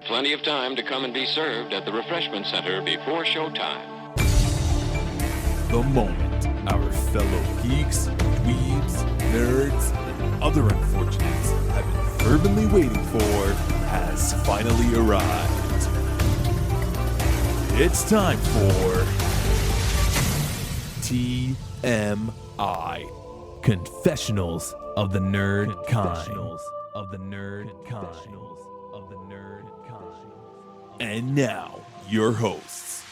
plenty of time to come and be served at the refreshment center before showtime. The moment our fellow geeks, dweebs, nerds, and other unfortunates have been fervently waiting for has finally arrived. It's time for TMI, Confessionals of the Nerd Kind. And now, your hosts,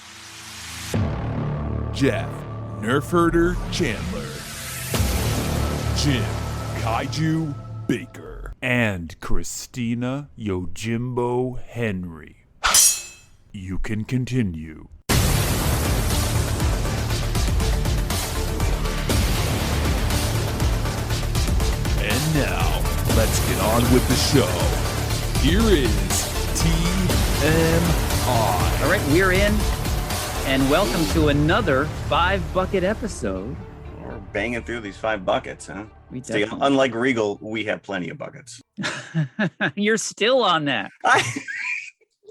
Jeff Nerfherder Chandler, Jim Kaiju Baker, and Christina Yojimbo Henry. You can continue. And now, let's get on with the show. Here is TMI. All right, we're in, and welcome to another 5-bucket episode. We're banging through these 5 buckets, huh? See, unlike Regal, we have plenty of buckets. You're still on that.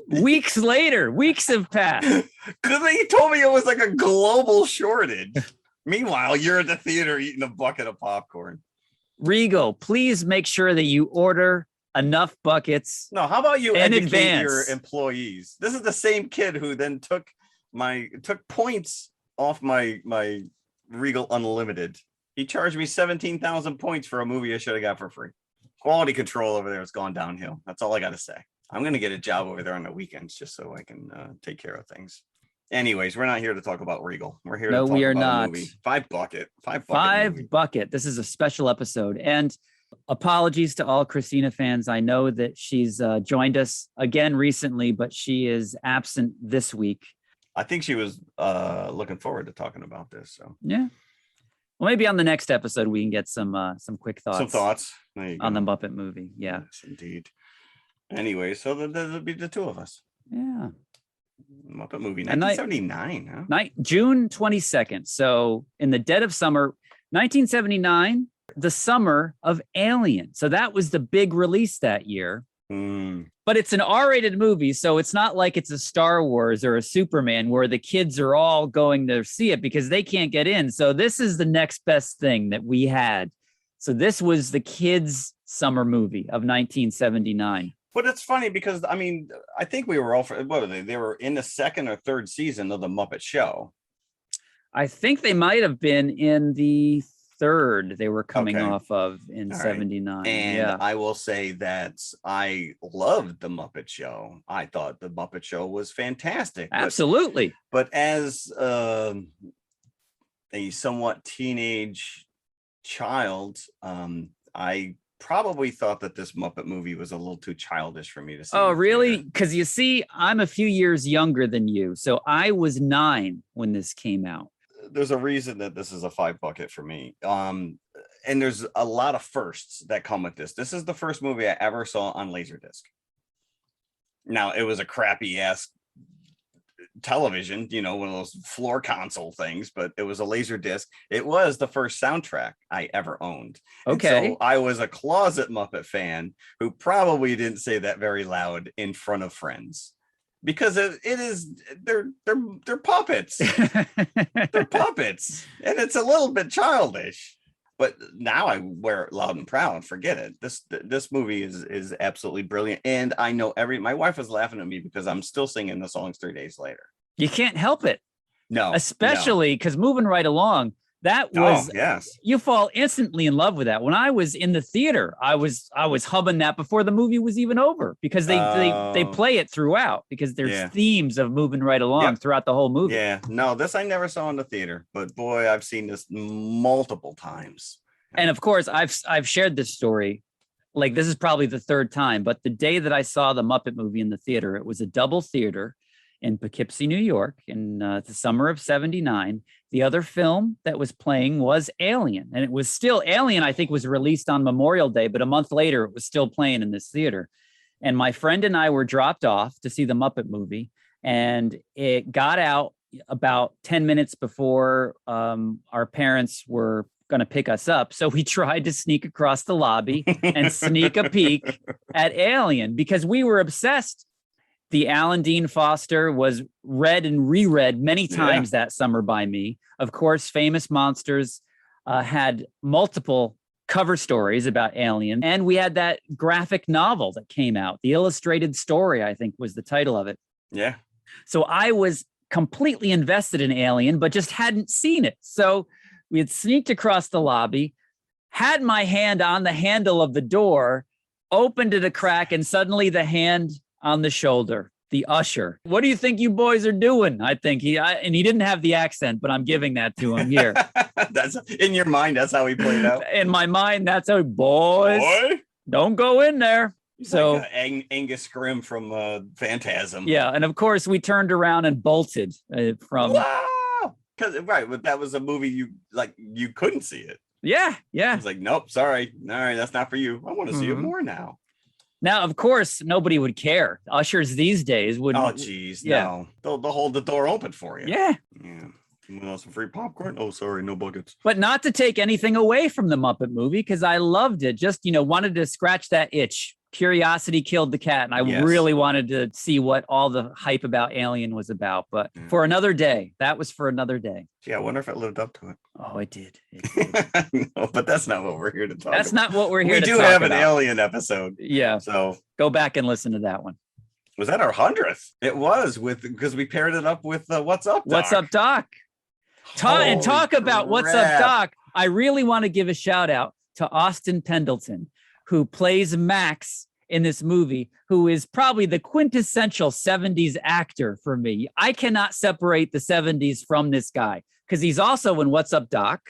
Weeks have passed. Because they told me it was like a global shortage. Meanwhile, you're at the theater eating a bucket of popcorn. Regal, please make sure that you order enough buckets. No, how about you in educate advance. your employees? This is the same kid who then took points off my Regal Unlimited. He charged me 17,000 points for a movie I should have got for free. Quality control over there has gone downhill. That's all I got to say. I'm going to get a job over there on the weekends just so I can take care of things. Anyways, we're not here to talk about Regal. We're here to talk about a movie. 5 bucket. 5 bucket. This is a special episode. And apologies to all Christina fans. I know that she's joined us again recently, but she is absent this week. I think she was looking forward to talking about this. So yeah. Well, maybe on the next episode we can get some quick thoughts. Some thoughts on the Muppet movie. Yeah. Yes, indeed. Anyway, so there'll be the two of us. Yeah. Muppet Movie, 1979, huh? June 22nd. So in the dead of summer, 1979, the summer of Alien. So that was the big release that year. But it's an R-rated movie, so it's not like it's a Star Wars or a Superman where the kids are all going to see it because they can't get in. So this is the next best thing that we had. So this was the kids' summer movie of 1979. But it's funny because, I mean, I think we were all, what were they? They were in the 2nd or 3rd season of the Muppet Show. I think they might have been in the 3rd they were coming off of in 79. And yeah. I will say that I loved the Muppet Show. I thought the Muppet Show was fantastic. Absolutely. But as a somewhat teenage child, I probably thought that this Muppet movie was a little too childish for me to see. Oh, really? Because you see, I'm a few years younger than you. So I was 9 when this came out. There's a reason that this is a 5 bucket for me. And there's a lot of firsts that come with this. This is the first movie I ever saw on Laserdisc. Now, it was a crappy ass television, one of those floor console things, but it was a Laserdisc. It was the first soundtrack I ever owned. Okay. And so I was a closet Muppet fan who probably didn't say that very loud in front of friends. Because they're puppets. They're puppets. And it's a little bit childish. But now I wear it loud and proud. Forget it. This movie is absolutely brilliant. And I know my wife was laughing at me because I'm still singing the songs 3 days later. You can't help it. No. Especially because moving right along, that was, yes. You fall instantly in love with that. When I was in the theater, I was humming that before the movie was even over because they play it throughout because there's themes of moving right along throughout the whole movie. Yeah, no, this I never saw in the theater, but boy, I've seen this multiple times. And of course, I've shared this story. Like this is probably the 3rd time, but the day that I saw the Muppet movie in the theater, it was a double theater in Poughkeepsie, New York in the summer of 79. The other film that was playing was Alien, and it was still Alien, I think, was released on Memorial Day, but a month later it was still playing in this theater. And my friend and I were dropped off to see the Muppet movie, and it got out about 10 minutes before our parents were going to pick us up. So we tried to sneak across the lobby and sneak a peek at Alien because we were obsessed. The Alan Dean Foster was read and reread many times that summer by me. Of course, Famous Monsters had multiple cover stories about Alien. And we had that graphic novel that came out. The Illustrated Story, I think, was the title of it. Yeah. So I was completely invested in Alien, but just hadn't seen it. So we had sneaked across the lobby, had my hand on the handle of the door, opened it a crack, and suddenly the hand on the shoulder, the usher. What do you think you boys are doing? I think and he didn't have the accent, but I'm giving that to him here. That's in your mind. That's how he played out. In my mind, that's how boys don't go in there. He's so like Angus Scrimm from Phantasm. Yeah, and of course we turned around and bolted from. Wow, because but that was a movie you couldn't see it. Yeah. It's like, nope, sorry, all right, that's not for you. I want to see it more now. Now, of course, nobody would care. Ushers these days would. Oh, geez, no, they'll hold the door open for you. Yeah. You want some free popcorn? Oh, sorry, no buckets. But not to take anything away from the Muppet movie, because I loved it. Just, wanted to scratch that itch. Curiosity killed the cat, and I really wanted to see what all the hype about Alien was about. But for another day, that was for another day. Yeah, I wonder if it lived up to it. Oh, it did. No, but that's not what we're here to talk about. That's not what we're here to talk about. We do have an Alien episode. Yeah. So go back and listen to that one. Was that our 100th? It was, because we paired it up with What's Up, Doc. What's Up, Doc? And talk about What's Up, Doc. I really want to give a shout out to Austin Pendleton, who plays Max in this movie, who is probably the quintessential 70s actor for me. I cannot separate the 70s from this guy, because he's also in What's Up, Doc,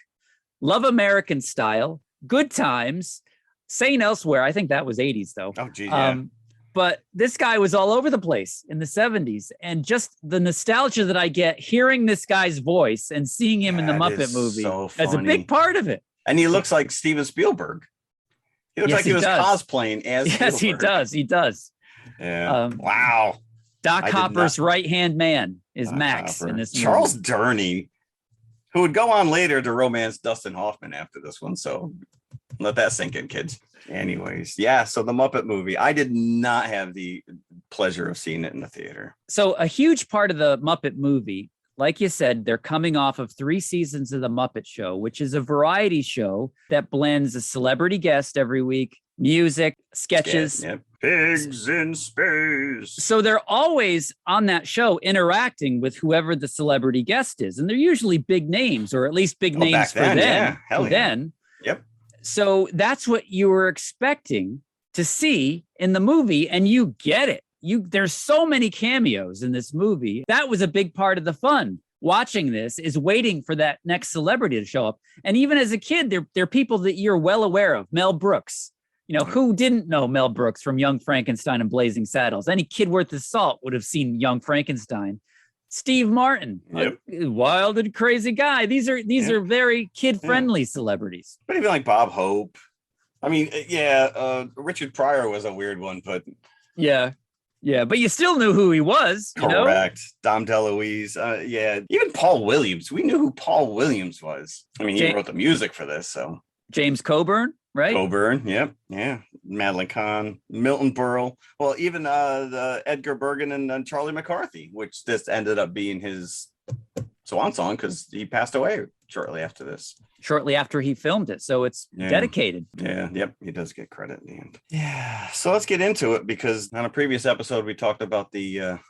Love American Style, Good Times, St. Elsewhere. I think that was 80s, though. Oh, geez, yeah. But this guy was all over the place in the 70s. And just the nostalgia that I get hearing this guy's voice and seeing him in the Muppet movie, that's a big part of it. And he looks like Steven Spielberg. He looks like he was cosplaying as Yes, Spielberg. He does. Yeah. Wow. Doc Hopper's right-hand man is Max in this movie. Charles Durning, who would go on later to romance Dustin Hoffman after this one. So let that sink in, kids. Anyways, so the Muppet movie, I did not have the pleasure of seeing it in the theater. So a huge part of the Muppet movie, like you said, they're coming off of 3 seasons of the Muppet Show, which is a variety show that blends a celebrity guest every week, music, sketches. Pigs in space. So they're always on that show interacting with whoever the celebrity guest is. And they're usually big names, or at least big names for them. Yeah. Hell yeah. Then. Yep. So that's what you were expecting to see in the movie, and you get it. There's so many cameos in this movie. That was a big part of the fun. Watching this is waiting for that next celebrity to show up. And even as a kid, they're people that you're well aware of. Mel Brooks. Who didn't know Mel Brooks from Young Frankenstein and Blazing Saddles? Any kid worth his salt would have seen Young Frankenstein. Steve Martin, a wild and crazy guy. These are very kid-friendly celebrities. But even like Bob Hope. I mean, Richard Pryor was a weird one, but but you still knew who he was. Correct. Dom DeLuise. Even Paul Williams. We knew who Paul Williams was. I mean, he wrote the music for this, so. James Coburn, right? Coburn, yep. Yeah. Madeline Kahn, Milton Berle. Well, even the Edgar Bergen and Charlie McCarthy, which this ended up being his swan song because he passed away shortly after this. Shortly after he filmed it. So it's dedicated. Yeah. Yep. He does get credit in the end. Yeah. So let's get into it, because on a previous episode, we talked about the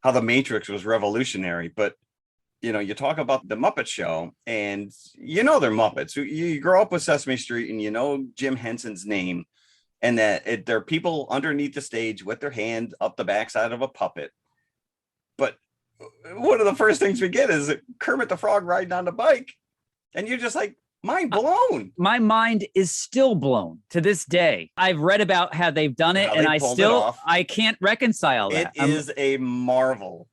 how the Matrix was revolutionary. But, you talk about the Muppet Show, and they're Muppets. You grow up with Sesame Street, and Jim Henson's name, and that there are people underneath the stage with their hand up the backside of a puppet. But one of the first things we get is Kermit the Frog riding on the bike. And you're just like, mind blown. My mind is still blown to this day. I've read about how they've done it, and I can't reconcile that. It is a marvel.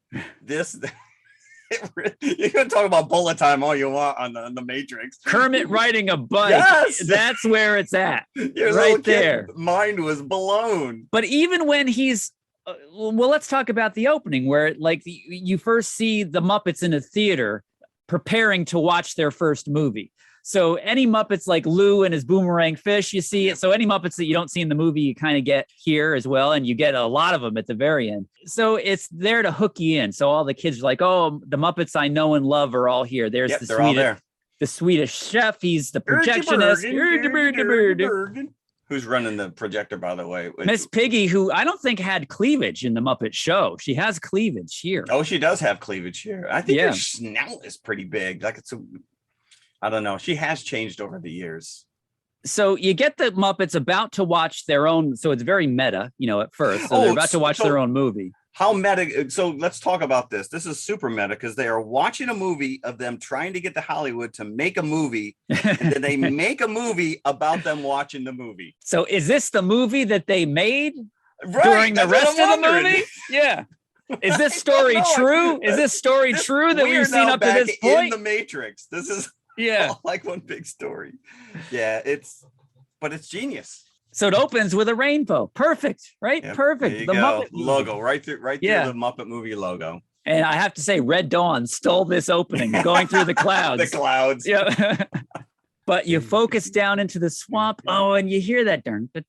You can talk about bullet time all you want on the Matrix. Kermit riding a bike. Yes! That's where it's at. Right there. Mind was blown. But even when he's let's talk about the opening, where you first see the Muppets in a theater preparing to watch their first movie. So any Muppets like Lou and his boomerang fish, you see it. So any Muppets that you don't see in the movie, you kind of get here as well. And you get a lot of them at the very end. So it's there to hook you in. So all the kids are like, oh, the Muppets I know and love are all here. There's they're all there. The Swedish chef. He's the projectionist. Who's running the projector, by the way? Miss Piggy, who I don't think had cleavage in the Muppet Show. She has cleavage here. Oh, she does have cleavage here. I think her snout is pretty big. Like I don't know. She has changed over the years. So you get the Muppets about to watch their own. So it's very meta, at first. So they're about to watch their own movie. How meta? So let's talk about this. This is super meta because they are watching a movie of them trying to get to Hollywood to make a movie, and then they make a movie about them watching the movie. So is this the movie that they made during the rest of the movie? Yeah. Is this story true? Is this story true that we've seen up to this point? In the Matrix. This is like one big story. Yeah, it's genius. So it opens with a rainbow. Perfect, right? Yep, perfect. The Muppet logo right through the Muppet Movie logo. And I have to say, Red Dawn stole this opening, going through the clouds. The clouds. Yeah. But you focus down into the swamp. Oh, and you hear that goosebumps.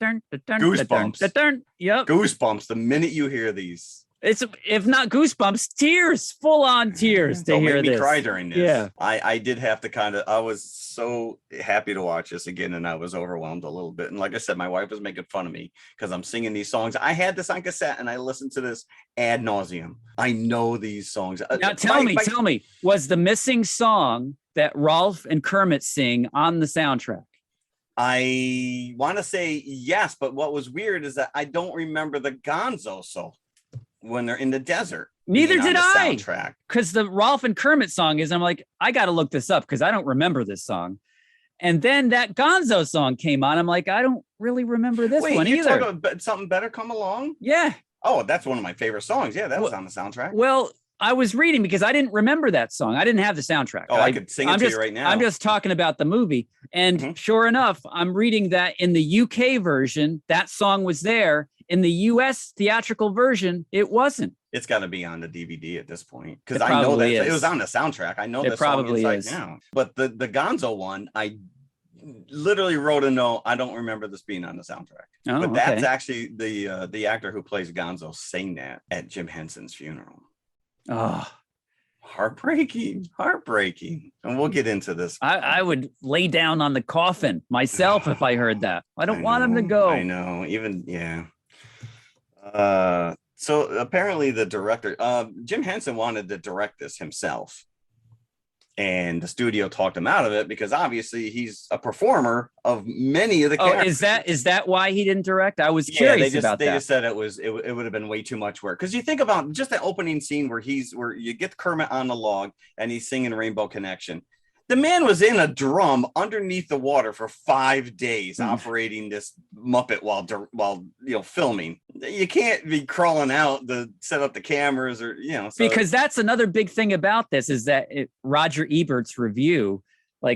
Yep. Goosebumps the minute you hear these. It's, if not goosebumps, tears, full on tears to hear this. Don't make me cry during this. Yeah. I did have to I was so happy to watch this again, and I was overwhelmed a little bit. And like I said, my wife was making fun of me because I'm singing these songs. I had this on cassette and I listened to this ad nauseum. I know these songs. Now tell me, was the missing song that Rolf and Kermit sing on the soundtrack? I want to say yes, but what was weird is that I don't remember the gonzo song when they're in the desert. Neither did I. Soundtrack. Because the Rolf and Kermit song is, I'm like, I got to look this up because I don't remember this song. And then that Gonzo song came on. I'm like, I don't really remember this one either. Talking about Something Better Come Along? Yeah. Oh, that's one of my favorite songs. Yeah, that was on the soundtrack. Well, I was reading because I didn't remember that song. I didn't have the soundtrack. Oh, I could sing it to you right now. I'm just talking about the movie. And sure enough, I'm reading that in the UK version, that song was there. In the US theatrical version, it wasn't. It's got to be on the DVD at this point because I know that it was on the soundtrack. I know that probably song inside now. But the Gonzo one, I literally wrote a note. I don't remember this being on the soundtrack. Oh, but that's actually the actor who plays Gonzo sang that at Jim Henson's funeral. Oh, heartbreaking. And we'll get into this. I would lay down on the coffin myself if I heard that. I don't want him to go. I know. So apparently the director, Jim Henson, wanted to direct this himself. And the studio talked him out of it because obviously he's a performer of many of the characters. Is that why he didn't direct? I was curious about that. They just said it would have been way too much work. Because you think about just the opening scene where you get Kermit on the log and he's singing Rainbow Connection. The man was in a drum underneath the water for 5 days operating this Muppet while filming. You can't be crawling out to set up the cameras because that's another big thing about this is that Roger Ebert's review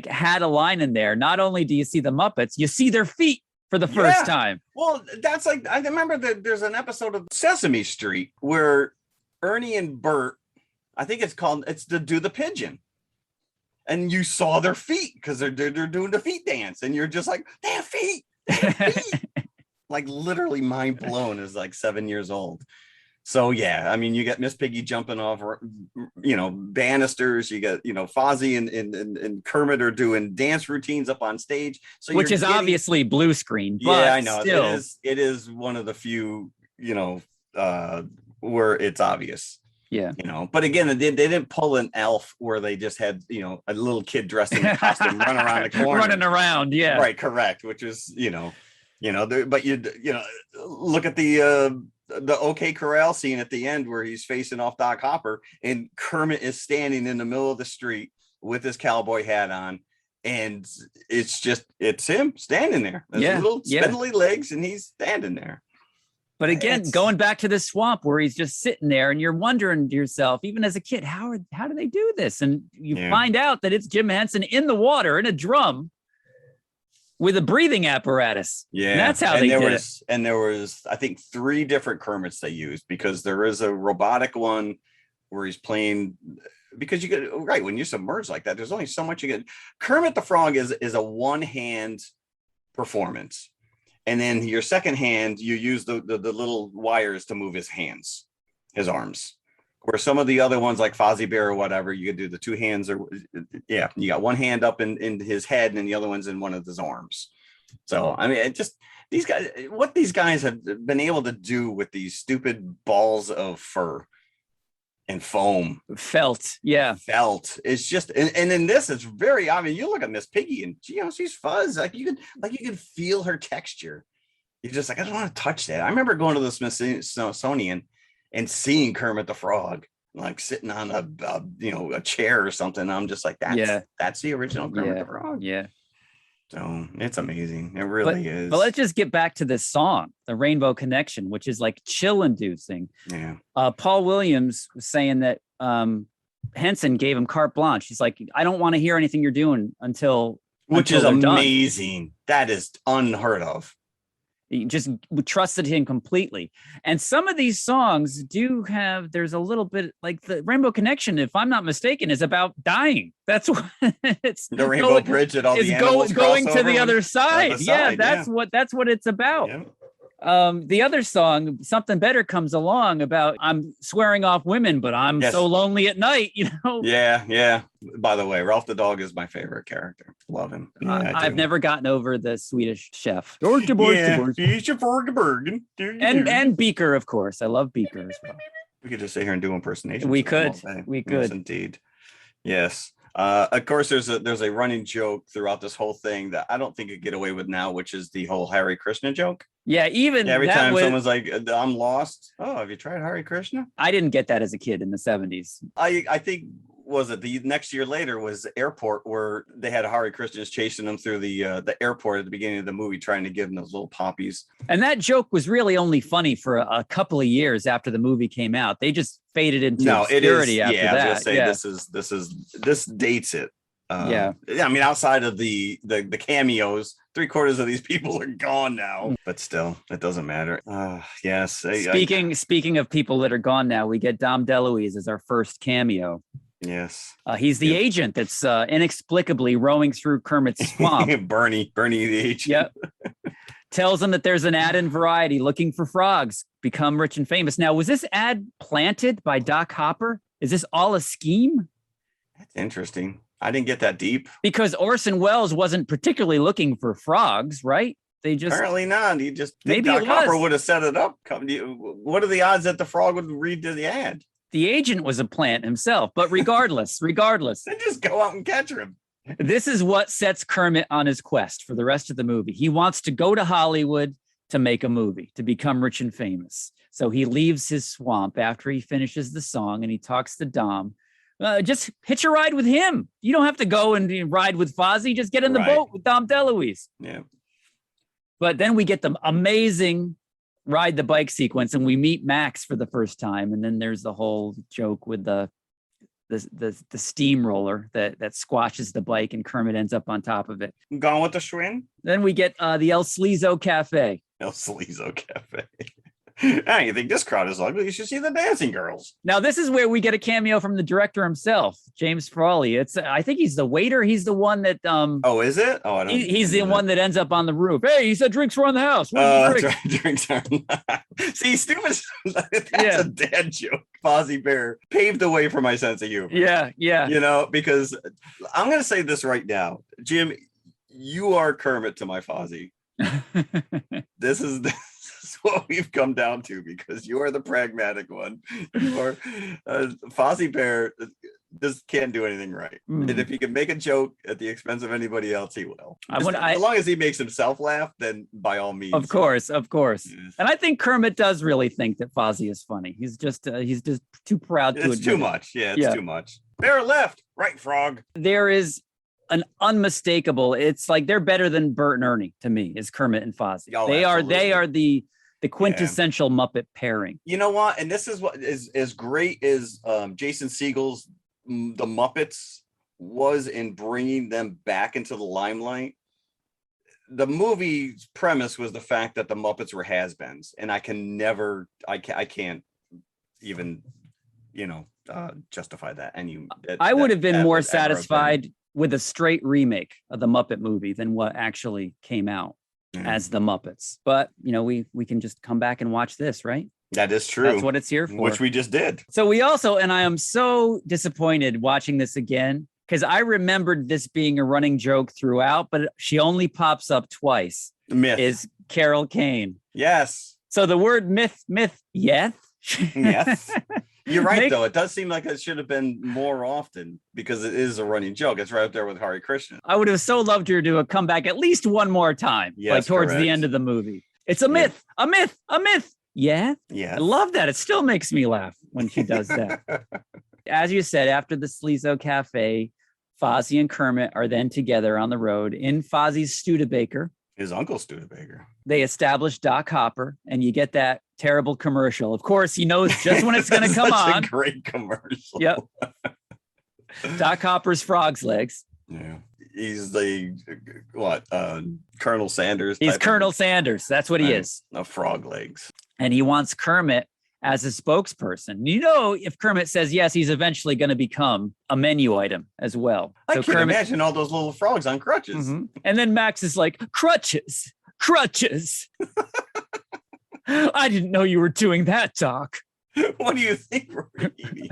had a line in there. Not only do you see the Muppets, you see their feet for the first time. Well, that's I remember that there's an episode of Sesame Street where Ernie and Bert, I think it's to do the pigeon. And you saw their feet because they're doing the feet dance, and you're just like, they have feet. Like literally mind blown as 7 years old. So yeah, I mean, you got Miss Piggy jumping off, banisters. You got Fozzie and Kermit are doing dance routines up on stage. So which is obviously blue screen. But yeah, I know. Still. It is one of the few where it's obvious. Yeah. But again, they didn't pull an Elf where they just had, a little kid dressed in a costume run around the corner. Running around. Yeah. Right. Correct. Which was, but look at the OK Corral scene at the end where he's facing off Doc Hopper and Kermit is standing in the middle of the street with his cowboy hat on. And it's him standing there. There's little spindly legs and he's standing there. But again, going back to the swamp where he's just sitting there and you're wondering to yourself, even as a kid, how do they do this? And you find out that it's Jim Henson in the water in a drum with a breathing apparatus. Yeah. And that's how they did it. And there was, I think, 3 different Kermits they used because there is a robotic one where he's playing because you get right when you submerge like that, there's only so much you get. Kermit the Frog is a one-hand performance, and then your second hand you use the little wires to move his hands, his arms. Where some of the other ones like Fozzie Bear or whatever, you could do the two hands, or yeah, you got one hand up in his head and then the other one's in one of his arms. So I mean, it just these guys, what these guys have been able to do with these stupid balls of fur and foam, felt, it's just, and in this it's very, I mean, you look at Miss Piggy and she's fuzz, like you can feel her texture. You're just like, I don't want to touch that. I remember going to the Smithsonian and seeing Kermit the Frog like sitting on a chair or something. I'm just like, that's the original Kermit the Frog. Yeah. So it's amazing. It really is. But let's just get back to this song, The Rainbow Connection, which is like chill inducing. Yeah. Paul Williams was saying that Henson gave him carte blanche. He's like, I don't want to hear anything you're doing until is they're amazing. Done. That is unheard of. He just trusted him completely. And some of these songs do have, there's a little bit like the Rainbow Connection, if I'm not mistaken, is about dying. That's what it's the Rainbow Bridge that all the animals going to the other side. Side. That's what it's about. Yeah. The other song, Something Better, comes along about I'm swearing off women, but I'm so lonely at night, Yeah. By the way, Ralph the dog is my favorite character. Love him. Yeah, I've never gotten over the Swedish chef. And Beaker, of course. I love Beaker as well. We could just sit here and do impersonations. We could. Yes, indeed. Yes. Of course, there's a running joke throughout this whole thing that I don't think you get away with now, which is the whole Hare Krishna joke. Yeah, every time someone's like, I'm lost. Oh, have you tried Hare Krishna? I didn't get that as a kid in the 70s. I think, was it the next year later was the airport where they had Hare Krishnas chasing them through the airport at the beginning of the movie, trying to give them those little poppies. And that joke was really only funny for a couple of years after the movie came out. They just faded into obscurity after that. I was gonna say, this dates it. I mean, outside of the cameos, 3/4 of these people are gone now, but still, it doesn't matter. Yes. Speaking of people that are gone now, we get Dom DeLuise as our first cameo. Yes. He's the agent that's inexplicably rowing through Kermit's swamp. Bernie the agent. Yep. Tells him that there's an ad in Variety looking for frogs, become rich and famous. Now, was this ad planted by Doc Hopper? Is this all a scheme? That's interesting. I didn't get that deep. Because Orson Welles wasn't particularly looking for frogs, right? They just apparently not. He just maybe Doc Hopper would have set it up. What are the odds that the frog would read to the ad? The agent was a plant himself, but regardless, then just go out and catch him. This is what sets Kermit on his quest for the rest of the movie. He wants to go to Hollywood to make a movie, to become rich and famous. So he leaves his swamp after he finishes the song and he talks to Dom. Just hitch a ride with him. You don't have to go and ride with Fozzie. Just get in the boat with Dom DeLuise. Yeah. But then we get the amazing ride the bike sequence and we meet Max for the first time. And then there's the whole joke with the steamroller that squashes the bike and Kermit ends up on top of it. Gone with the Schwinn. Then we get the El Sleazo Cafe. El Sleazo Cafe. Hey, you think this crowd is ugly? You should see the dancing girls. Now, this is where we get a cameo from the director himself, James Frawley. I think he's the waiter. He's the one that. Oh, is it? Oh, I don't. He's the one that ends up on the roof. Hey, he said drinks were on the house. Drinks are. See, stupid. That's a dad joke. Fozzie Bear paved the way for my sense of humor. Yeah. Because I'm going to say this right now, Jim. You are Kermit to my Fozzie. This is what we've come down to, because you are the pragmatic one. You are Fozzie Bear just can't do anything right. And if he can make a joke at the expense of anybody else, he will. As long as he makes himself laugh, then by all means. Of course. Yes. And I think Kermit does really think that Fozzie is funny. He's just too proud to admit. It's too much. Yeah, it's too much. Bear left, right, frog. There is an unmistakable. It's like they're better than Bert and Ernie to me. Is Kermit and Fozzie? Oh, they are the quintessential Muppet pairing. You know what? And this is what is as great as Jason Segel's The Muppets was in bringing them back into the limelight. The movie's premise was the fact that the Muppets were has-beens, and I can't even justify that. And I would have been more was ever a thing. satisfied with a straight remake of the Muppet movie than what actually came out as the Muppets. But we can just come back and watch this, right? That is true. That's what it's here for. Which we just did. So we also, and I am so disappointed watching this again, because I remembered this being a running joke throughout, but she only pops up twice. Myth is Carol Kane. Yes. So the word myth, yes. Yes. You're right, though. It does seem like it should have been more often because it is a running joke. It's right up there with Hare Krishna. I would have so loved her to come back at least one more time, yes, towards correct. the end of the movie. It's a myth, a myth, a myth. Yeah. Yeah. I love that. It still makes me laugh when she does that. As you said, after the Sleazo Cafe, Fozzie and Kermit are then together on the road in Fozzie's Studebaker. His uncle Studebaker. They establish Doc Hopper, and you get that terrible commercial. Of course, he knows just when it's going to come on. A great commercial. Yep. Doc Hopper's frog's legs. Yeah. He's the Colonel Sanders. He's Colonel Sanders. That's what he is. Of frog legs. And he wants Kermit as a spokesperson. If Kermit says yes, he's eventually going to become a menu item as well. I can imagine all those little frogs on crutches. Mm-hmm. And then Max is like, crutches. I didn't know you were doing that, Doc. What do you think we're eating?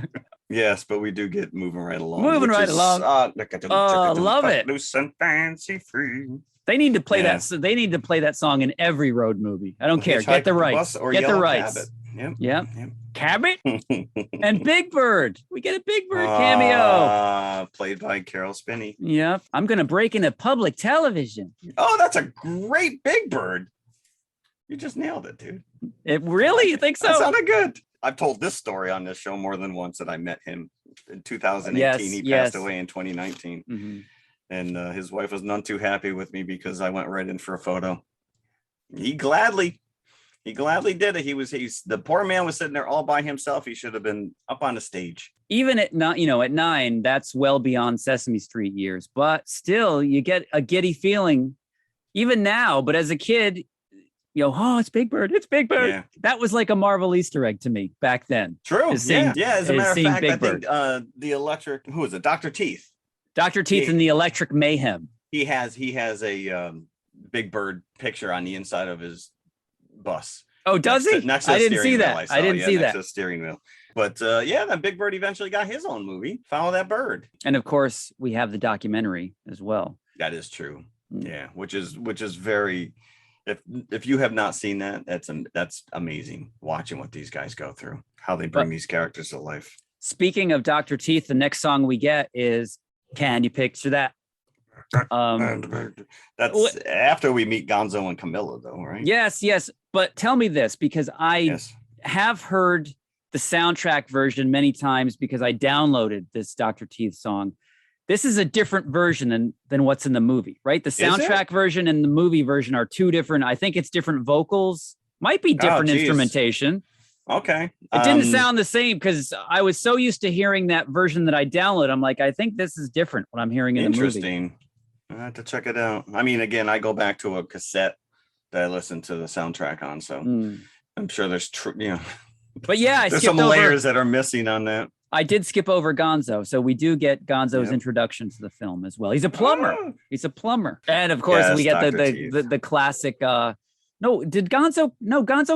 Yes, but we do get moving right along. Love it. Loose and fancy free. They need to play that. They need to play that song in every road movie. I don't care. Get the rights. Get the rights. Yep. Cabot and Big Bird. We get a Big Bird cameo. Played by Carol Spinney. Yep. I'm going to break into public television. Oh, that's a great Big Bird. You just nailed it, dude. It really? You think so? That sounded good. I've told this story on this show more than once that I met him in 2018. He passed away in 2019. Mm-hmm. And his wife was none too happy with me because I went right in for a photo. He gladly did it. He's the poor man was sitting there all by himself. He should have been up on the stage. Even at 9, that's well beyond Sesame Street years, but still you get a giddy feeling even now. But as a kid, it's Big Bird. It's Big Bird. Yeah. That was like a Marvel Easter egg to me back then. True. As a matter of fact, I think the electric, who is it? Dr. Teeth. Dr. Teeth and the Electric Mayhem. He has a Big Bird picture on the inside of his bus. Oh, does he? I didn't see that. I didn't see that. The steering wheel. But then Big Bird eventually got his own movie, Follow That Bird. And of course, we have the documentary as well. That is true. Yeah, which is very. If you have not seen that, that's amazing. Watching what these guys go through, how they bring these characters to life. Speaking of Dr. Teeth, the next song we get is "Can You Picture That?" That's after we meet Gonzo and Camilla, though, right? Yes. But tell me this, because I have heard the soundtrack version many times because I downloaded this Dr. Teeth song. This is a different version than what's in the movie, right? The soundtrack version and the movie version are two different. I think it's different vocals, might be different instrumentation. Okay. It didn't sound the same because I was so used to hearing that version that I downloaded. I'm like, I think this is different what I'm hearing in the movie. Interesting. I have to check it out. I mean, again, I go back to a cassette that I listened to the soundtrack on, so I'm sure there's But yeah, there's some layers that are missing on that. I did skip over Gonzo, so we do get Gonzo's introduction to the film as well. He's a plumber. He's a plumber, and of course we get the classic. Gonzo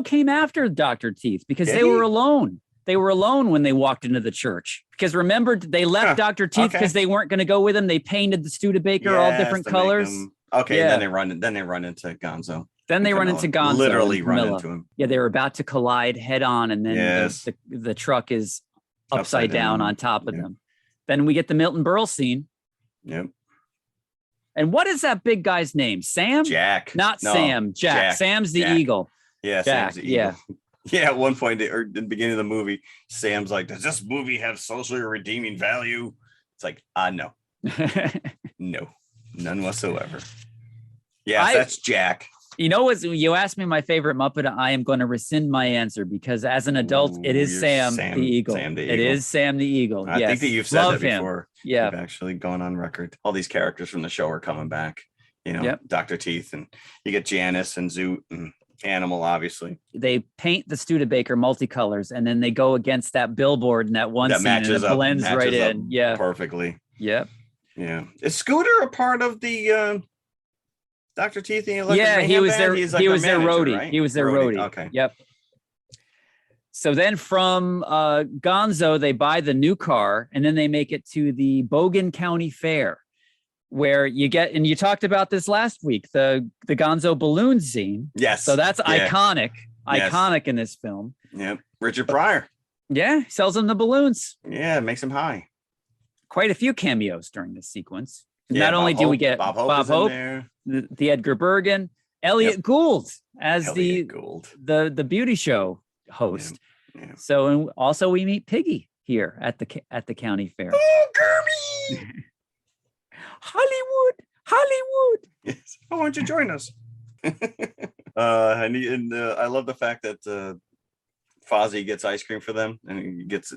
came after Dr. Teeth because they were alone. They were alone when they walked into the church. Because remember, they left Dr. Teeth because they weren't going to go with him. They painted the Studebaker all different colors. Then they run into Gonzo. Then they run into Gonzo. Literally run into him. Yeah, they were about to collide head on, and then the truck is upside down on top of them. Then we get the Milton Berle scene. Yep. And what is that big guy's name? Sam? Jack. Sam. Jack. Sam's the eagle. Yeah, Jack. Sam's the eagle. Yeah, at one point in the beginning of the movie, Sam's like, does this movie have socially redeeming value? It's like, no. No, none whatsoever. Yeah, that's Jack. You know what? You asked me my favorite Muppet. I am going to rescind my answer because as an adult, it is Sam the Eagle. It is Sam the Eagle. I think that you've said that before. Yeah. You've actually gone on record. All these characters from the show are coming back. Dr. Teeth, and you get Janice and Zoot and Animal, obviously. They paint the Studebaker multicolors, and then they go against that billboard in that one That scene, and it blends right in. Yeah, perfectly. yep. Yeah. Is Scooter a part of the Dr. Teeth and Electric Yeah, he Mayhem was band? their He's like he the was their manager, roadie. right? He was their roadie. Okay. Yep. So then from Gonzo, they buy the new car, and then they make it to the Bogan County Fair, where you get, and you talked about this last week, the Gonzo balloon scene. Yes. So that's Yeah. iconic Yes. in this film. Yep. Richard Pryor. Yeah, sells them the balloons. Yeah, makes him high. Quite a few cameos during this sequence. Yeah, Not only do we get Bob Hope, Bob is in Hope, there. the Edgar Bergen, Elliot Gould as Elliot Gould. the beauty show host. Yeah. So, and also we meet Piggy here at the county fair. Oh, Kermit! Hollywood. Yes. Oh, why don't you join us? I love the fact that Fozzie gets ice cream for them, and he gets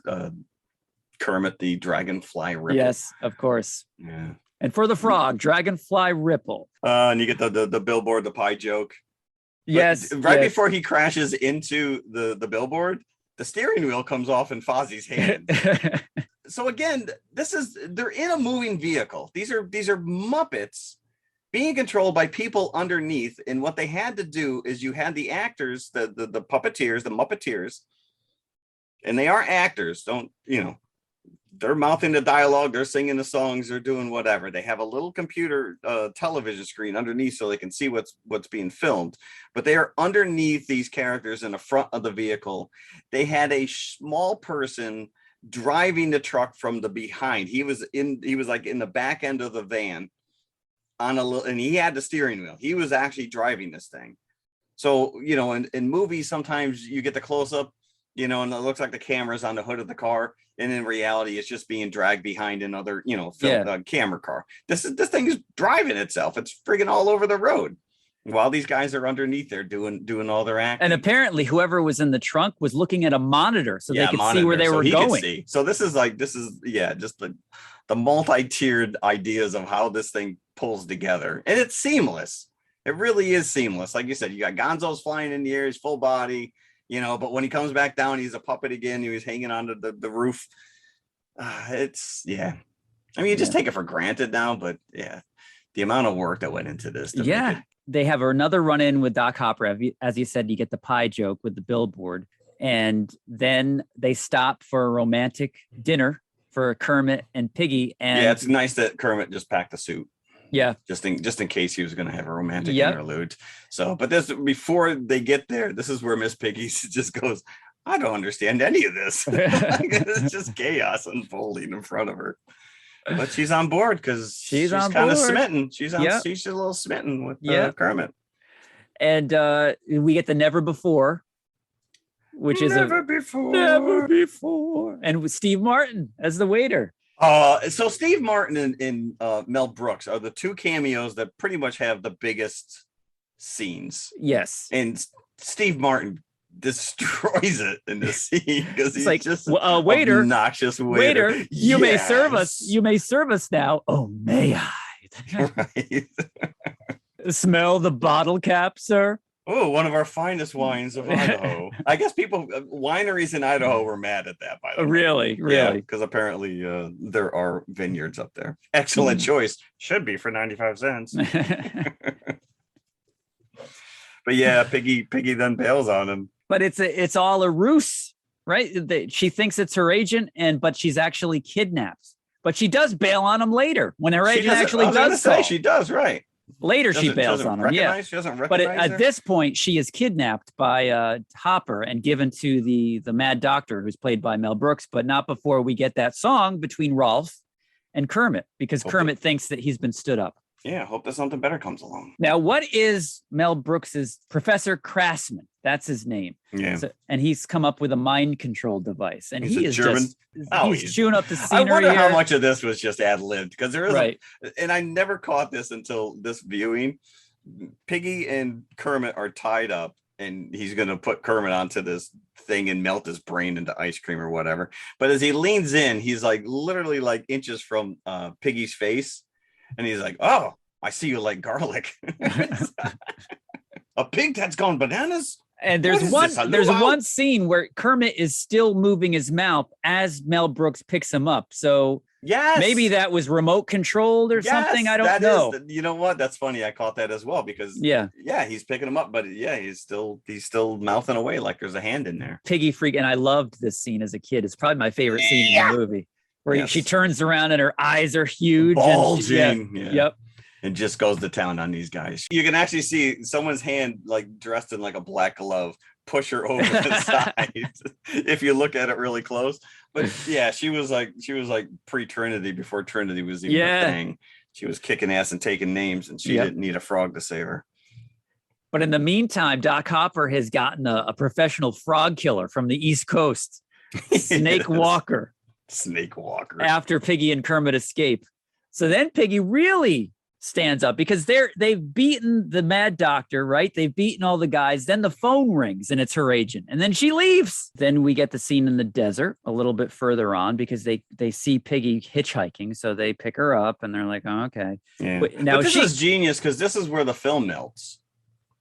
Kermit the dragonfly ripple. Yes, of course. Yeah. And for the frog, dragonfly ripple. And you get the billboard, the pie joke. Yes. But right yes. before he crashes into the billboard, the steering wheel comes off in Fozzie's hand. So again, they're in a moving vehicle. These are Muppets being controlled by people underneath. And what they had to do is you had the actors, the puppeteers, the Muppeteers, and they are actors. They're mouthing the dialogue, they're singing the songs, they're doing whatever. They have a little computer television screen underneath so they can see what's being filmed. But they are underneath these characters in the front of the vehicle. They had a small person driving the truck from the behind. He was like in the back end of the van and he had the steering wheel. He was actually driving this thing. So, in movies, sometimes you get the close up, and it looks like the camera's on the hood of the car. And in reality, it's just being dragged behind another, camera car. This thing is driving itself. It's friggin' all over the road while these guys are underneath there doing all their acting. And apparently whoever was in the trunk was looking at a monitor so they could see where they were going. So this is just the multi-tiered ideas of how this thing pulls together. And it's seamless. It really is seamless. Like you said, you got Gonzo's flying in the air, he's full body. But when he comes back down, he's a puppet again. He was hanging onto the roof. You just take it for granted now, but yeah, the amount of work that went into this. They have another run-in with Doc Hopper. As you said, you get the pie joke with the billboard, and then they stop for a romantic dinner for Kermit and Piggy. And yeah, it's nice that Kermit just packed a suit. Yeah, just in case he was going to have a romantic interlude. So, but before they get there, this is where Miss Piggy just goes, I don't understand any of this. It's just chaos unfolding in front of her. But she's on board because she's kind of smitten. She's a little smitten with Kermit. And we get the Never Before, which is Never Before, and with Steve Martin as the waiter. So Steve Martin and Mel Brooks are the two cameos that pretty much have the biggest scenes. Yes. And Steve Martin destroys it in this scene because he's like, just waiter, obnoxious waiter. You may serve us. You may serve us now. Oh, may I? Right. Smell the bottle cap, sir. Oh, one of our finest wines of Idaho. I guess wineries in Idaho were mad at that, by the way. Really? Yeah, because apparently there are vineyards up there. Excellent choice. Should be for 95 cents. But yeah, Piggy then bails on him. But it's all a ruse, right? She thinks it's her agent, but she's actually kidnapped. But she does bail on him later when her agent actually does. She does, right? Later, she bails on him. Yeah, she doesn't recognize. But at this point, she is kidnapped by Hopper and given to the Mad Doctor, who's played by Mel Brooks. But not before we get that song between Rolf and Kermit, because Kermit thinks that he's been stood up. Yeah, hope that something better comes along. Now, what is Mel Brooks's Professor Krassman? That's his name. Yeah, and he's come up with a mind control device, and he is German. He's chewing up the scenery. I wonder here. how much of this was just ad libbed, because there is and I never caught this until this viewing. Piggy and Kermit are tied up, and he's going to put Kermit onto this thing and melt his brain into ice cream or whatever. But as he leans in, he's like literally like inches from Piggy's face, and he's like, "Oh, I see you like garlic." A pig that's gone bananas? And What is this, a there's luau? one scene where Kermit is still moving his mouth as Mel Brooks picks him up. So Yes. maybe that was remote controlled or something. I don't know. You know what? That's funny. I caught that as well because Yeah. He's picking him up, but he's still mouthing away like there's a hand in there. Piggy freak, and I loved this scene as a kid. It's probably my favorite scene in the movie, where she turns around and her eyes are huge, bulging. Yep. And just goes to town on these guys. You can actually see someone's hand, like dressed in like a black glove, push her over the side if you look at it really close. But yeah, she was like pre-Trinity, before Trinity was even a thing. She was kicking ass and taking names, and she didn't need a frog to save her. But in the meantime, Doc Hopper has gotten a professional frog killer from the East Coast, Snake Walker. Snake Walker. After Piggy and Kermit escape. So then Piggy really stands up because they've beaten the Mad Doctor, right? They've beaten all the guys. Then the phone rings and it's her agent. And then she leaves. Then we get the scene in the desert a little bit further on because they see Piggy hitchhiking. So they pick her up and they're like, oh, okay. Yeah. But now but this is genius because this is where the film melts.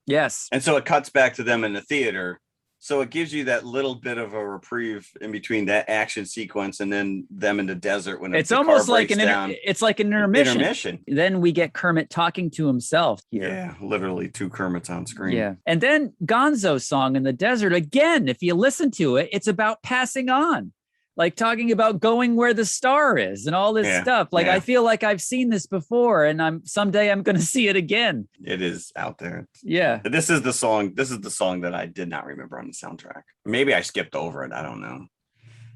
Yes. And so it cuts back to them in the theater. So it gives you that little bit of a reprieve in between that action sequence and then them in the desert when it's the almost car like breaks down. It's like an intermission. Then we get Kermit talking to himself here. Yeah, literally 2 Kermits on screen. Yeah. And then Gonzo's song in the desert, again, if you listen to it, it's about passing on. Like talking about going where the star is and all this stuff. Like, I feel like I've seen this before and someday I'm going to see it again. It is out there. Yeah. This is the song that I did not remember on the soundtrack. Maybe I skipped over it. I don't know.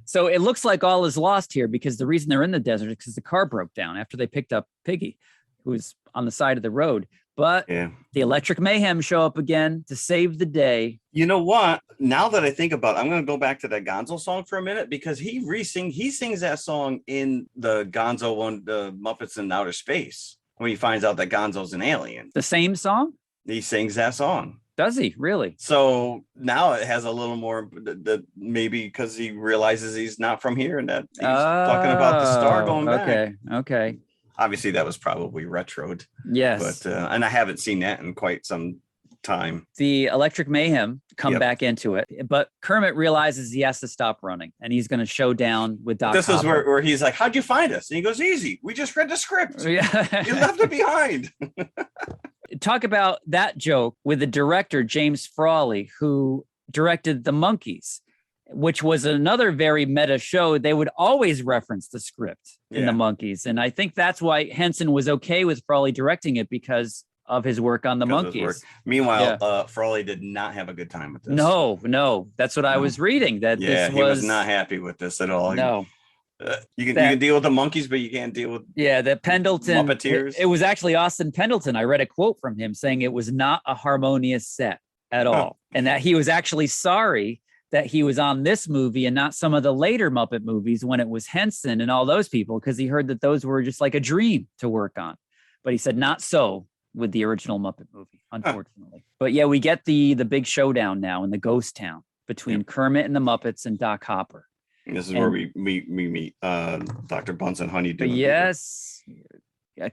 So it looks like all is lost here because the reason they're in the desert is because the car broke down after they picked up Piggy, who was on the side of the road. But the Electric Mayhem show up again to save the day. You know what? Now that I think about it, I'm going to go back to that Gonzo song for a minute because he sings that song in the Gonzo one, the Muppets in Outer Space, when he finds out that Gonzo's an alien. The same song? He sings that song. Does he really? So now it has a little more, maybe because he realizes he's not from here and that he's talking about the star going back. Okay. Obviously, that was probably retroed. Yes. But and I haven't seen that in quite some time. The Electric Mayhem come back into it, but Kermit realizes he has to stop running and he's going to show down with Doc This Hopper. is where he's like, how'd you find us? And he goes, easy. We just read the script. Yeah. You left it behind. Talk about that joke with the director, James Frawley, who directed The Monkees, which was another very meta show. They would always reference the script in The Monkees. And I think that's why Henson was okay with Frawley directing it because of his work on The Monkees. Meanwhile, Frawley did not have a good time with this. No. That's what I was reading. He was not happy with this at all. No. You can deal with the Monkees, but you can't deal with the Pendleton Muppeteers. It was actually Austin Pendleton. I read a quote from him saying it was not a harmonious set at all. And that he was actually sorry that he was on this movie and not some of the later Muppet movies when it was Henson and all those people, because he heard that those were just like a dream to work on. But he said not so with the original Muppet movie, unfortunately. But yeah, we get the big showdown now in the ghost town between Kermit and the Muppets and Doc Hopper. And this is where we meet Dr. Bunsen Honeydew. Yes.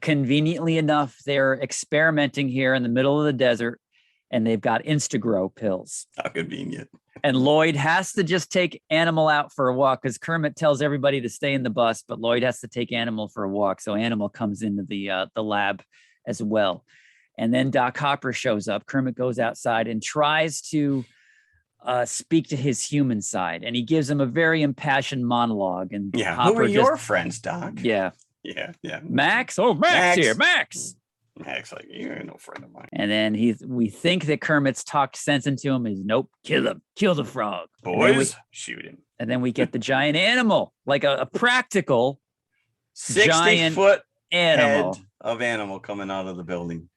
Conveniently enough, they're experimenting here in the middle of the desert and they've got Instagrow pills. How convenient. And Lloyd has to just take Animal out for a walk because Kermit tells everybody to stay in the bus, but Lloyd has to take Animal for a walk. So Animal comes into the lab as well. And then Doc Hopper shows up. Kermit goes outside and tries to speak to his human side. And he gives him a very impassioned monologue. And Hopper, who are your friends, Doc? Yeah. Max? Oh, Max here. Max, like, you ain't no friend of mine. And then we think that Kermit's talked sense into him. He's nope, kill him, kill the frog. Boys, shoot him. And then we get the giant animal, like a practical 60-foot animal head of animal coming out of the building.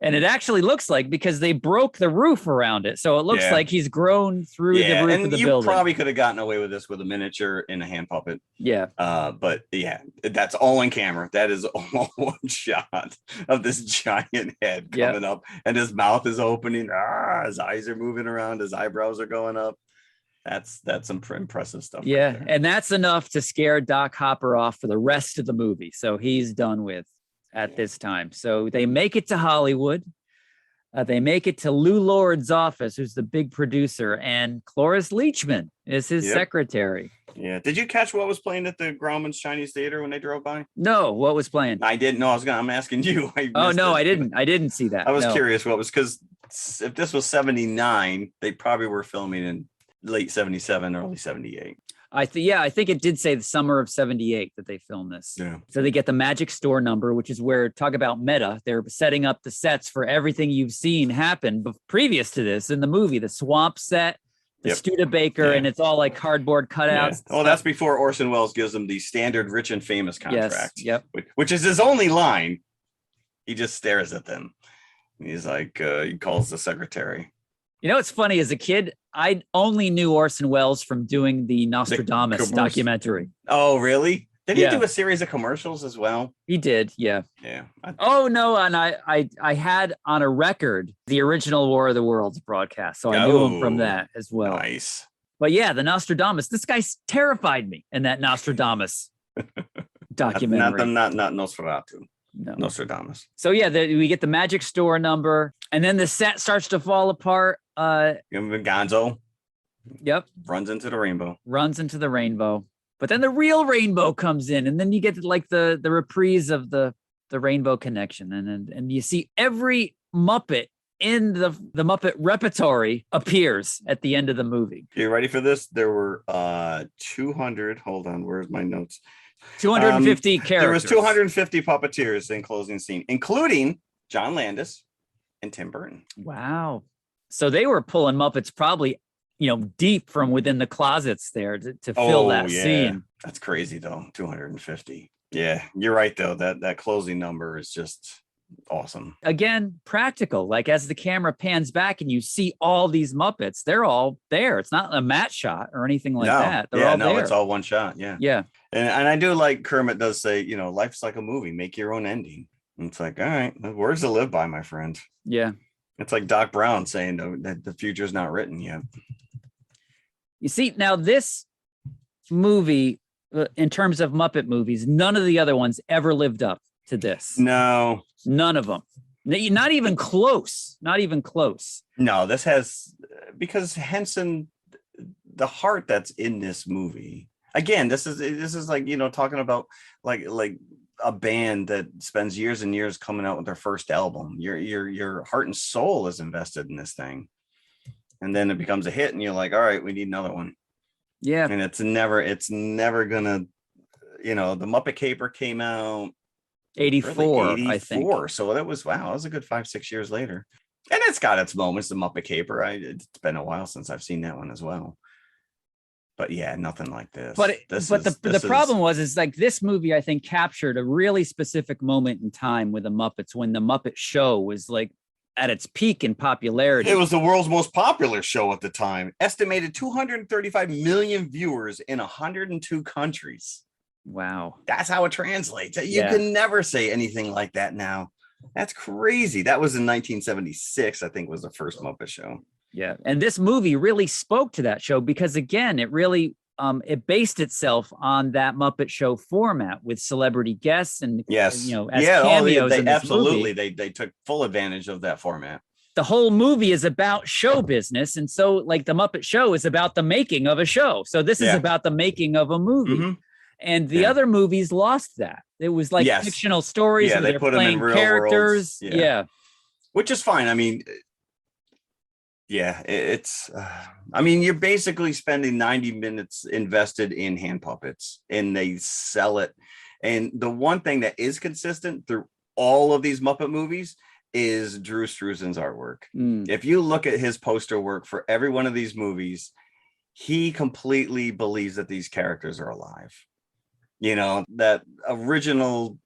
And it actually looks like, because they broke the roof around it, so it looks like he's grown through the roof of the building. You probably could have gotten away with this with a miniature and a hand puppet. Yeah. But that's all in camera. That is all one shot of this giant head coming up, and his mouth is opening. His eyes are moving around. His eyebrows are going up. That's some impressive stuff. Yeah, right, and that's enough to scare Doc Hopper off for the rest of the movie. So he's done with at this time. So they make it to Hollywood. They make it to Lou Lord's office, who's the big producer, and Cloris Leachman is his secretary. Yeah. Did you catch what was playing at the Grauman's Chinese Theater when they drove by? No, what was playing? I didn't know. I'm asking you. I didn't see that. I was curious what was, because if this was 79, they probably were filming in late 77, early 78. I think it did say the summer of 78 that they filmed this. Yeah. So they get the magic store number, which is where, talk about meta, they're setting up the sets for everything you've seen happen previous to this in the movie, the swamp set, the Studebaker, and it's all like cardboard cutouts. Yeah. Well, that's before Orson Welles gives them the standard rich and famous contract. Yes. Yep. Which is his only line. He just stares at them. He's like, he calls the secretary. You know, it's funny, as a kid, I only knew Orson Welles from doing the Nostradamus documentary. Oh, really? Did he do a series of commercials as well? He did, yeah. Yeah. Oh, no, and I had on a record the original War of the Worlds broadcast, so I knew him from that as well. Nice. But yeah, the Nostradamus, this guy terrified me in that Nostradamus documentary. Not Nosferatu. No. Nostradamus. So yeah, we get the magic store number, and then the set starts to fall apart. Gonzo. Yep. Runs into the rainbow. But then the real rainbow comes in, and then you get like the reprise of the Rainbow Connection, and you see every Muppet in the Muppet repertory appears at the end of the movie. You ready for this? There were 200. Hold on, where's my notes? 250 characters. There was 250 puppeteers in closing scene, including John Landis and Tim Burton. Wow. So they were pulling Muppets probably, deep from within the closets there to fill that scene. That's crazy though. 250. Yeah, you're right though. That closing number is just awesome. Again, practical. Like as the camera pans back and you see all these Muppets, they're all there. It's not a matte shot or anything like that. They're all there. It's all one shot. Yeah. Yeah. And I do like Kermit does say, life's like a movie, make your own ending. And it's like, all right, words to live by, my friend. Yeah. It's like Doc Brown saying that the future's not written yet. You see, now this movie, in terms of Muppet movies, none of the other ones ever lived up to this. No. None of them. Not even close. Not even close. No, this has, because Henson, the heart that's in this movie. Again, this is like, talking about like a band that spends years and years coming out with their first album. Your heart and soul is invested in this thing. And then it becomes a hit and you're like, all right, we need another one. Yeah. And it's never gonna, the Muppet Caper came out 84, I think. So that was a good 5-6 years later. And it's got its moments, the Muppet Caper. It's been a while since I've seen that one as well. But yeah, nothing like this. But the problem was like this movie, I think, captured a really specific moment in time with the Muppets when the Muppet Show was like at its peak in popularity. It was the world's most popular show at the time. Estimated 235 million viewers in 102 countries. Wow. That's how it translates. You can never say anything like that now. That's crazy. That was in 1976, I think, was the first Muppet Show. Yeah. And this movie really spoke to that show because, again, it really it based itself on that Muppet Show format with celebrity guests and, as cameos. They absolutely. They took full advantage of that format. The whole movie is about show business. And so like the Muppet Show is about the making of a show. So this is about the making of a movie. Mm-hmm. And the other movies lost that. It was like fictional stories. Yeah, where they put playing them in real characters. Worlds. Yeah. Which is fine. I mean, it's, you're basically spending 90 minutes invested in hand puppets and they sell it. And the one thing that is consistent through all of these Muppet movies is Drew Struzan's artwork. If you look at his poster work for every one of these movies, he completely believes that these characters are alive. That original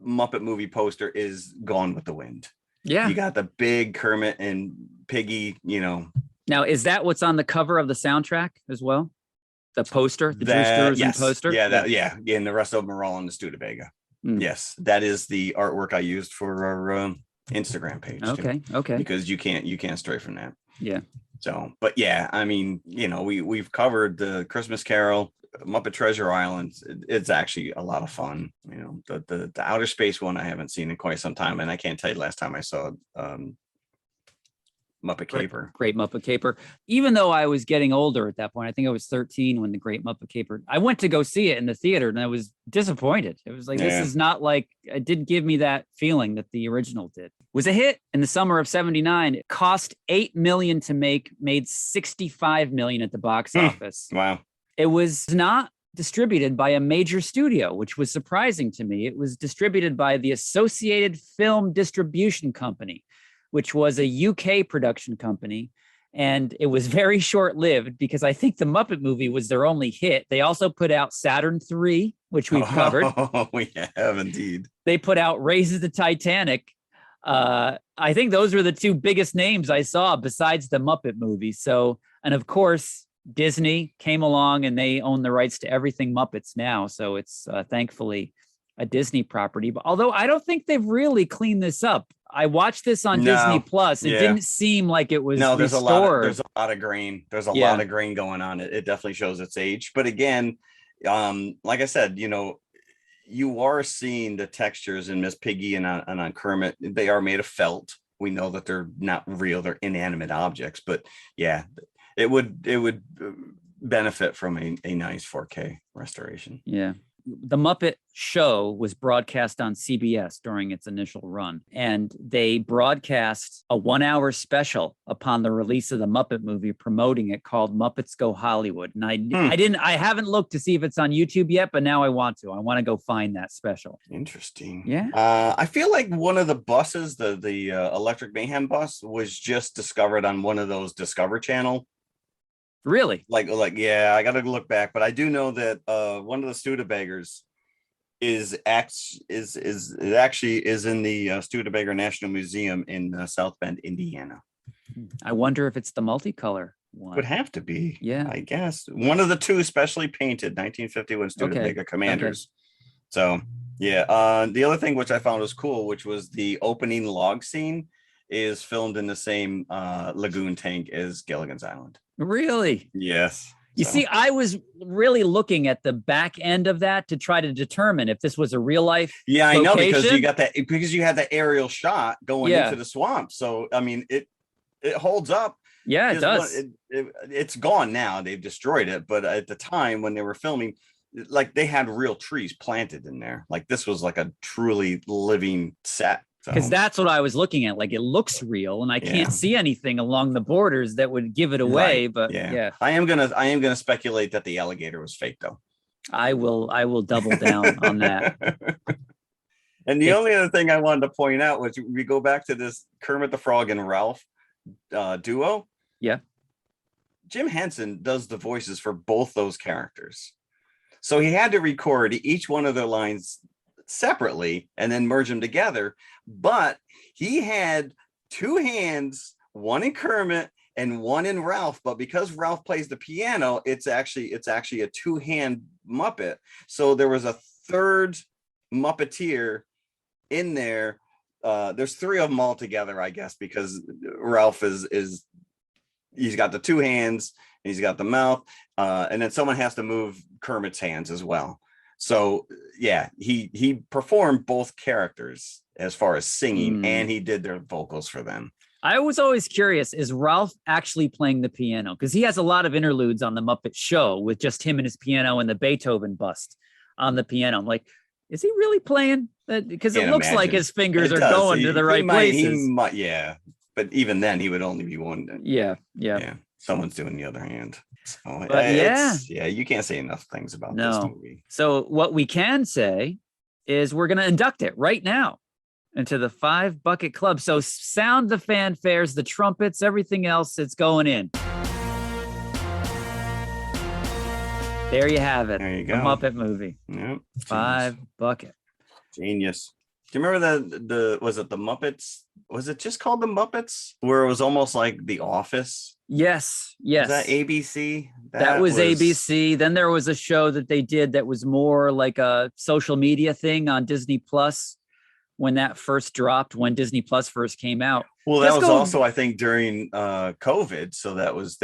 Muppet movie poster is Gone with the Wind. Yeah. You got the big Kermit and Piggy, Now, is that what's on the cover of the soundtrack as well? The poster, the Drew Struzan poster? Yeah. And the rest of them are all on the Studebaker. Yes. That is the artwork I used for our Instagram page. Okay. Because you can't stray from that. Yeah. So, but yeah, we've covered the Christmas Carol, Muppet Treasure Island. It's actually a lot of fun. The outer space one I haven't seen in quite some time, and I can't tell you last time I saw Muppet Caper. Great Muppet Caper. Even though I was getting older at that point, I think I was 13 when the Great Muppet Caper. I went to go see it in the theater, and I was disappointed. It was like, this is not like, it didn't give me that feeling that the original did. It was a hit in the summer of '79. It cost $8 million to make, made $65 million at the box office. Wow. It was not distributed by a major studio, which was surprising to me. It was distributed by the Associated Film Distribution Company, which was a UK production company. And it was very short-lived because I think the Muppet Movie was their only hit. They also put out Saturn III, which we've covered. Oh, we have indeed. They put out Raise the Titanic. I think those were the two biggest names I saw besides the Muppet Movie. So, and of course, Disney came along and they own the rights to everything Muppets now. So it's thankfully a Disney property. But although I don't think they've really cleaned this up. I watched this on Disney Plus. It didn't seem like it was there's restored. There's a lot of grain. There's a lot of grain going on. It definitely shows its age. But again, like I said, you are seeing the textures in Miss Piggy and on Kermit. They are made of felt. We know that they're not real. They're inanimate objects. But yeah, it would benefit from a nice 4K restoration. Yeah. The Muppet Show was broadcast on CBS during its initial run, and they broadcast a 1-hour special upon the release of the Muppet Movie promoting it called Muppets Go Hollywood. And I haven't looked to see if it's on YouTube yet, but now I want to go find that special. Interesting. Yeah. I feel like one of the buses, the Electric Mayhem bus, was just discovered on one of those Discover Channel. Really? Like, yeah, I got to look back, but I do know that one of the Studebagers is actually in the Studebaker National Museum in South Bend, Indiana. I wonder if it's the multicolor one. Would have to be. Yeah, I guess one of the two specially painted 1951 Studebaker Commanders. Okay. So yeah, the other thing which I found was cool, which was the opening log scene, is filmed in the same lagoon tank as Gilligan's Island. Really? Yes. You see, I was really looking at the back end of that to try to determine if this was a real life. Yeah, I location. know, because you had that aerial shot going into the swamp. So I mean, it holds up. Yeah, it does. It's gone now. They've destroyed it. But at the time when they were filming, like, they had real trees planted in there. Like, this was like a truly living set. Because that's what I was looking at. Like, it looks real, and I can't see anything along the borders that would give it away. Right. But yeah, I am gonna speculate that the alligator was fake, though. I will double down on that. And the only other thing I wanted to point out was, we go back to this Kermit the Frog and Ralph duo. Yeah, Jim Henson does the voices for both those characters, so he had to record each one of their lines separately and then merge them together. But he had two hands, one in Kermit and one in Ralph. But because Ralph plays the piano, it's actually a two-hand Muppet. So there was a third Muppeteer in there. There's three of them all together, I guess, because Ralph is he's got the two hands, and he's got the mouth, and then someone has to move Kermit's hands as well. So yeah, he performed both characters as far as singing, and he did their vocals for them. I was always curious, is Ralph actually playing the piano? Because he has a lot of interludes on the Muppet Show with just him and his piano and the Beethoven bust on the piano. I'm like, is he really playing that? Because it looks like his fingers are going to the right places. Yeah, but even then, he would only be one. Yeah. Someone's doing the other hand. So you can't say enough things about this movie. So what we can say is we're going to induct it right now into the 5 Bucket Club. So sound the fanfares, the trumpets, everything else, it's going in. There you have it. There you go. The Muppet Movie. Yep. 5 Bucket. Genius. Do you remember was it the Muppets? Was it just called the Muppets? Where it was almost like The Office? Yes. Was that ABC? That was ABC. Then there was a show that they did that was more like a social media thing on Disney Plus when that first dropped, when Disney Plus first came out. Well, that was also, I think, during COVID. So it was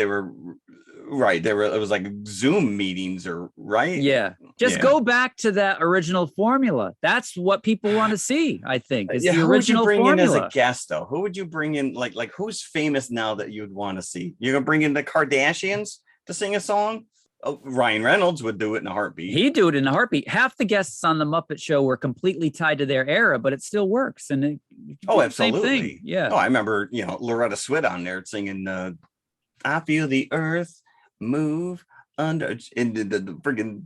like Zoom meetings, or right? Yeah. Just Yeah. go back to that original formula. That's what people want to see, I think. It's the who would you original bring in as formula. a guest, though? Who would you bring in? Like who's famous now that you'd want to see? You're gonna bring in the Kardashians to sing a song? Oh, Ryan Reynolds would do it in a heartbeat. He'd do it in a heartbeat. Half the guests on the Muppet Show were completely tied to their era, but it still works. And you can do the same absolutely. thing. Yeah. Oh, I remember, Loretta Swit on there singing I feel the earth move under, and the friggin'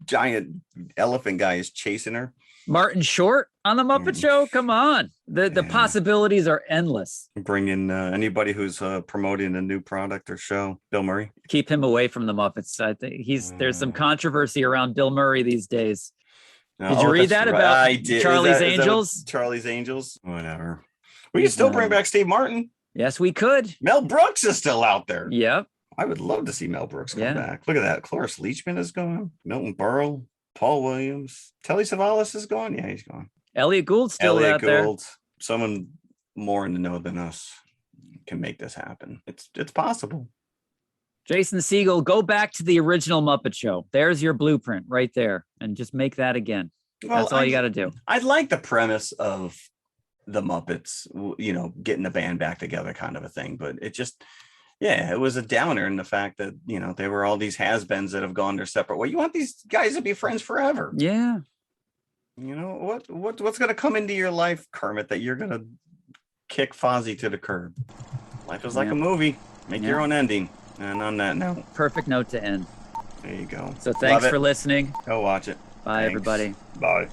giant elephant guy is chasing her. Martin Short on the Muppet Show. Come on. The possibilities are endless. Bring in anybody who's promoting a new product or show. Bill Murray. Keep him away from the Muppets. I think there's some controversy around Bill Murray these days. Did you read that about I did. Charlie's Is that Angels? Charlie's Angels? Whatever. We can still bring back Steve Martin. Yes, we could. Mel Brooks is still out there. Yep. I would love to see Mel Brooks come back. Look at that. Cloris Leachman is gone. Milton Berle. Paul Williams. Telly Savalas is gone. Yeah, he's gone. Elliot Gould's still out there. Someone more in the know than us can make this happen. It's possible. Jason Segel, go back to the original Muppet Show. There's your blueprint right there. And just make that again. Well, that's all you got to do. I like the premise of the Muppets, getting the band back together kind of a thing. But it just, it was a downer in the fact that, they were all these has-beens that have gone their separate way. You want these guys to be friends forever. Yeah. What's going to come into your life, Kermit, that you're going to kick Fozzie to the curb? Life is like a movie. Make your own ending. And on that note. Perfect note to end. There you go. So thanks for listening. Go watch it. Bye, everybody. Bye.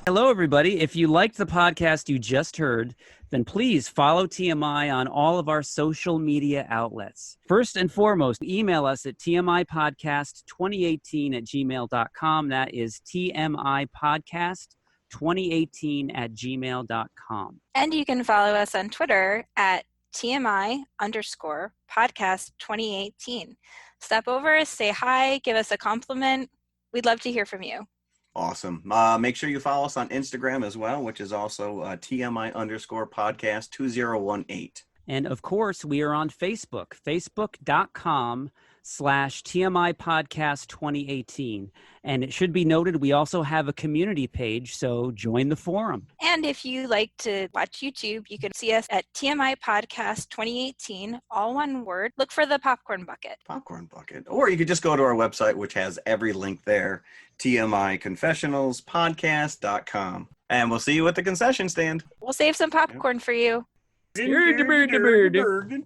Hello, everybody. If you liked the podcast you just heard, then please follow TMI on all of our social media outlets. First and foremost, email us at tmipodcast2018@gmail.com. That is tmipodcast2018@gmail.com. And you can follow us on Twitter at TMI_podcast2018. Stop over, say hi, give us a compliment. We'd love to hear from you. Awesome. Make sure you follow us on Instagram as well, which is also TMI_podcast2018. And of course, we are on Facebook, facebook.com/TMI Podcast 2018. And it should be noted, we also have a community page, so join the forum. And if you like to watch YouTube, you can see us at TMI Podcast 2018, all one word. Look for the popcorn bucket. Popcorn bucket. Or you could just go to our website, which has every link there, TMIConfessionalspodcast.com. And we'll see you at the concession stand. We'll save some popcorn for you. Bird.